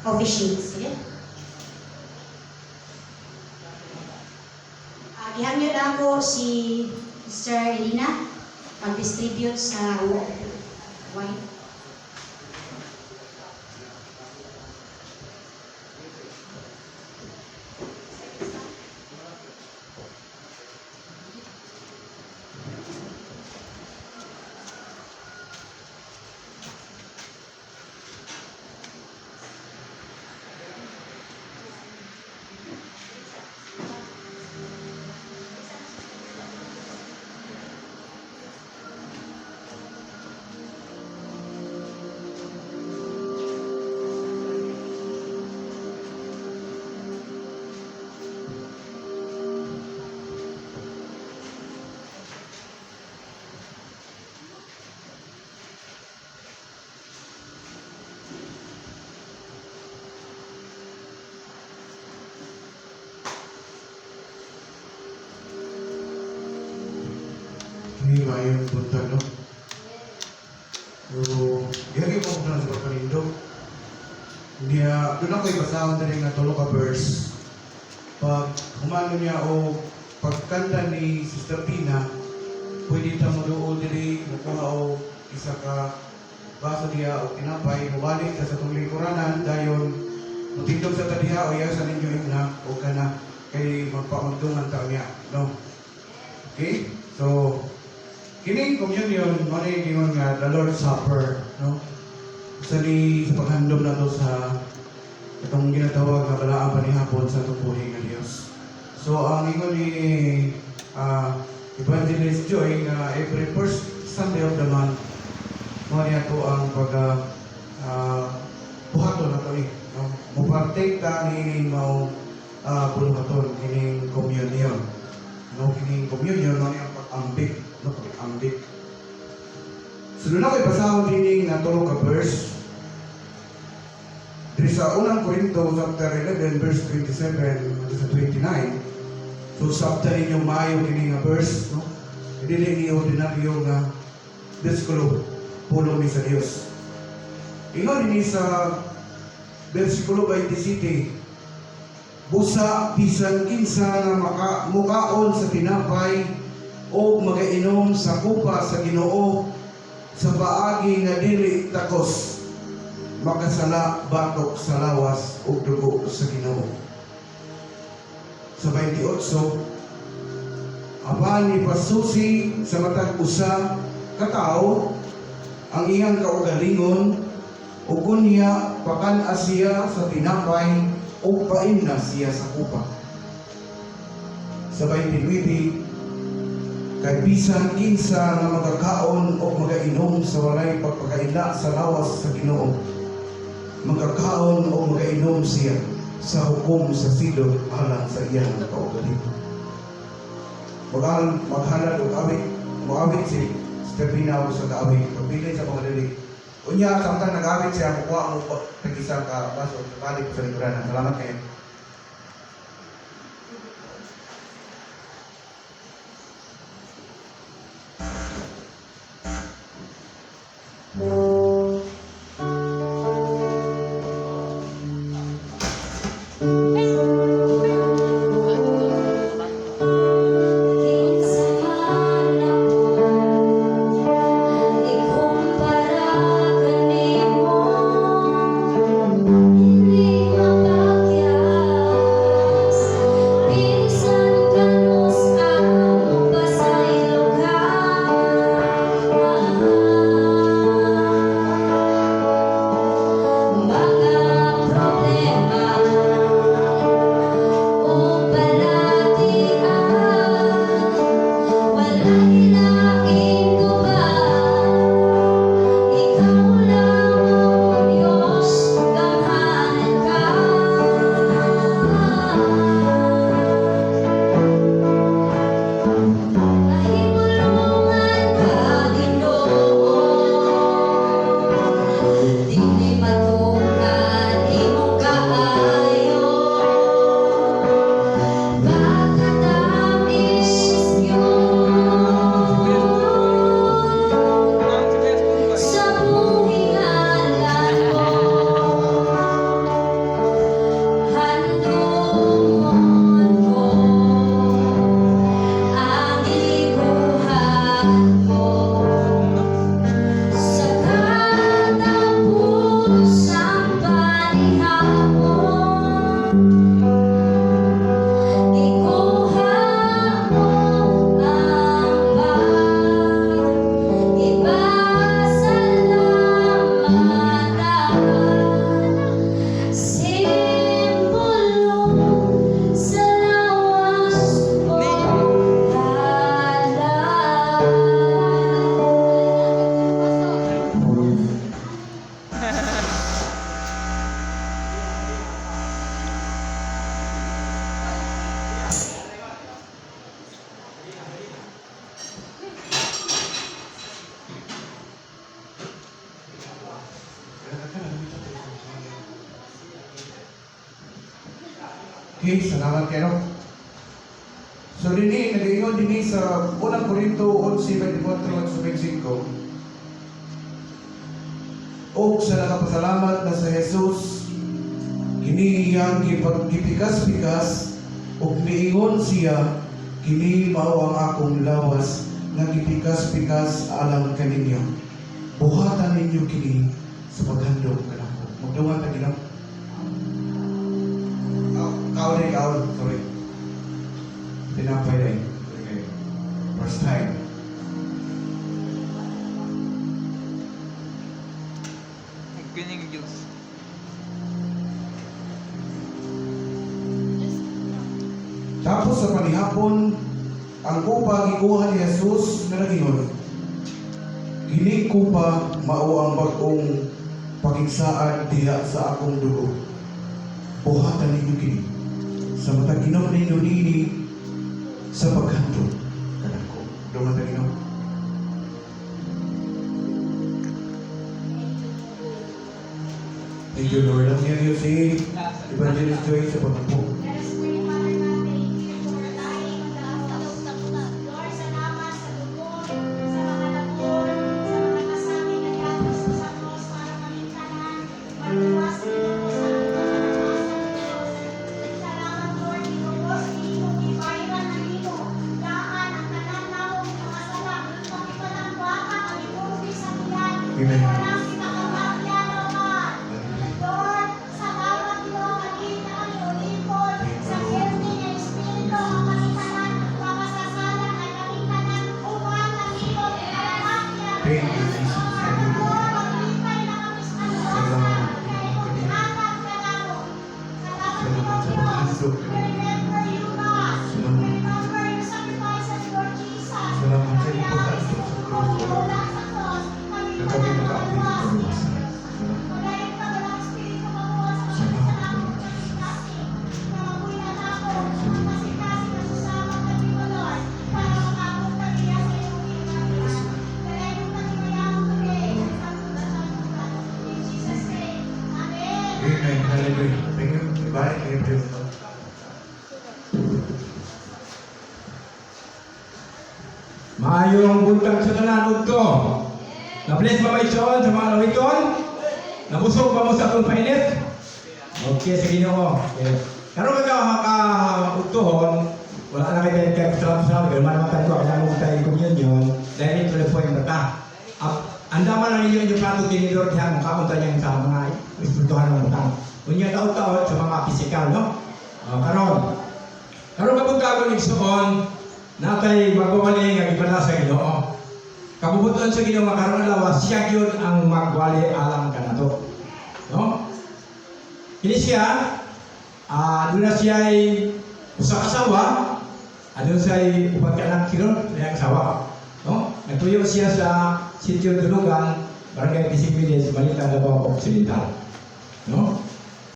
officiate. Sige. Ihangyo na ako si Sister Elina mag-distribute sa wine. Hindi mayroong punta, no? So, yagi mo kung sa pagpanindo. Doon ako'y basahon na rin na tulo ka verse. Pag humano niya o pagkanta ni Sister Pina, pwede ta mo doon diri, nakuha o isa ka baso niya o tinapay, mabalik sa itong lingkuranan, dayon, matindog sa tadiha o yasan ninyo yung na, o ka na, kay magpamagdungan ta niya, no? Okay? So, kining communion, ano yung gingon nga, the Lord's Supper, no? Sa paghandom na to sa itong ginatawag na balaan panihapon sa tupuhin ng Diyos. So, ang ingon ni Evangelist Joy na every first Sunday of the month, mga niya to ang buhaton na to no? Mupartake ka ni mau buhaton, kining communion. No, kining communion, mga niya pag-ambik. No, pag-ambik. So, doon ako'y basahon din na tulong ka verse. Diri sa unang Korinto, chapter 11, verse 27 sa 29. So, sabta ninyo maayo kini nga verse, no? Hindi niyo ordinaryo nga bersikulo, pulong ni sa Dios. Ingon ni sa bersikulo 27, busa bisan kinsa nga mukaon sa tinapay o magainom sa kupa sa Ginoo sa paagi nga dili takos, makasala batok sa lawas o dugo sa Ginoo. Sa 28, apan ni pasusi sa matag usa ka tawo ang iyang kaugalingon ug kunya pakan siya sa tinapay o paimna siya sa kupa. Sa 29, kay bisan kinsa nga magkakaon o magainom sa walay pagpakaila sa lawas sa Ginoo, magkakaon o magainom siya sa hukom sa silot alang sa iyang kaugalingon. Maghalad o awit si Stepina o sa kaawit, pagpilin sa mga dali. Unya, samtang nag-awit siya, kukuha mo tag-isa ka baso, balik sa likuran. Salamat kayo. Ikumpara kanimo, hindi mapakya. Okay, salamat kayo. So dini, nag-ingon dini sa unang Korinto 11:24-25. O sa nakapasalamat na sa Jesus, kini iyang gipikas-pikas, ug niingon siya, kini mao ang akong lawas nga gipikas-pikas alang kaninyo. Buhatan ninyo kini sa paghandog kanako. Magdungan ta Ginoo. Kaon, sorry. Tinapay rin. Okay. First time. Nagpining juice. Tapos sa panihapon, ang kupa gikuha ni Jesus na nagingon. Kini kupa mao ang bag-ong pakigsaan diha sa akong dugo. Buhatan ninyo kini sa matag inom ninyo nini sa paghanto kanako. Dungan ta Ginoo. Thank you, Lord. Ang niyo si Evangelist Joy sa pagpo. Let us pray, Father God, thank you for dying on the cross. Lord, salamat sa dugo, sa mga labor, sa mga kasabi na gatos mo sa cross para maligtanan, maliwasan niyo po sa ating pagkakas sa Diyos. Salamat, Lord, Diyos, iyong ibayran ang ino, daan ang tanan namong mga sala, ang ipalang baka, ang ibumbi sa tiyan, Amen. walang pinakamagyan, O God. Lord, sa bawat iyong magita ang ulipon, sa healthy na espiritu, ang kamitanan, mga sasalan, ang kamitanan, uwan ang iyong pinakamagyan. Thank you, Jesus. Lord, maglipay na kami sa kaluwasan, kaya kung tinatag ka namin. Salamat sa Diyos. We remember you, God. We remember your sacrifices, Lord Jesus. Salamat sa Kami iyong ang pagkakas sa isinuko, cross, Lord. wala sa cross. Kami Na pa kami na nakaapit sa nakaluwas. kaluwasan. Magayon ka, walang espiritu mabuha sa mga salamat na sikasi. Na mabuhay na ako, na sikasi na susama kami mo, Lord, para makabot kami sa iyong imaginan. Magayon kami mayamang today. In Jesus' name. Amen. Amen. Hallelujah. Thank you. Bye. Thank you. Maayong buntag sa tanan ko. Na-bless ba may son sa mga lawiton? Nabusog ba mo sa atong painit? Okay, sa Ginoo. Okay. Karon ka maka-utuhon, wala na kayo kay sarap-sarap, pero manamatan ko, kailangan mo tayo communion, dahil ito na po yung mata. Andaman na ninyo yung plato tinidor diyan, makapunta niyan sa mga ispuntuhan ng utang. Kunya taon-taon sa mga pisikal, no? Karon kapunta ko ng soon, natay magwawali nga ibala sa Ginoo. Kabubuton sa Ginoo makaroon na lawas, siya yun ang magwali alang kanato. No? Kini siya, doon na siya ay usa kasawa, doon siya ay upat ka ng kiron, na kasawa. No? Nagtuyo siya sa sitio Dulugan, Barangay Pisig Village, Balita, Davao Occidental. No?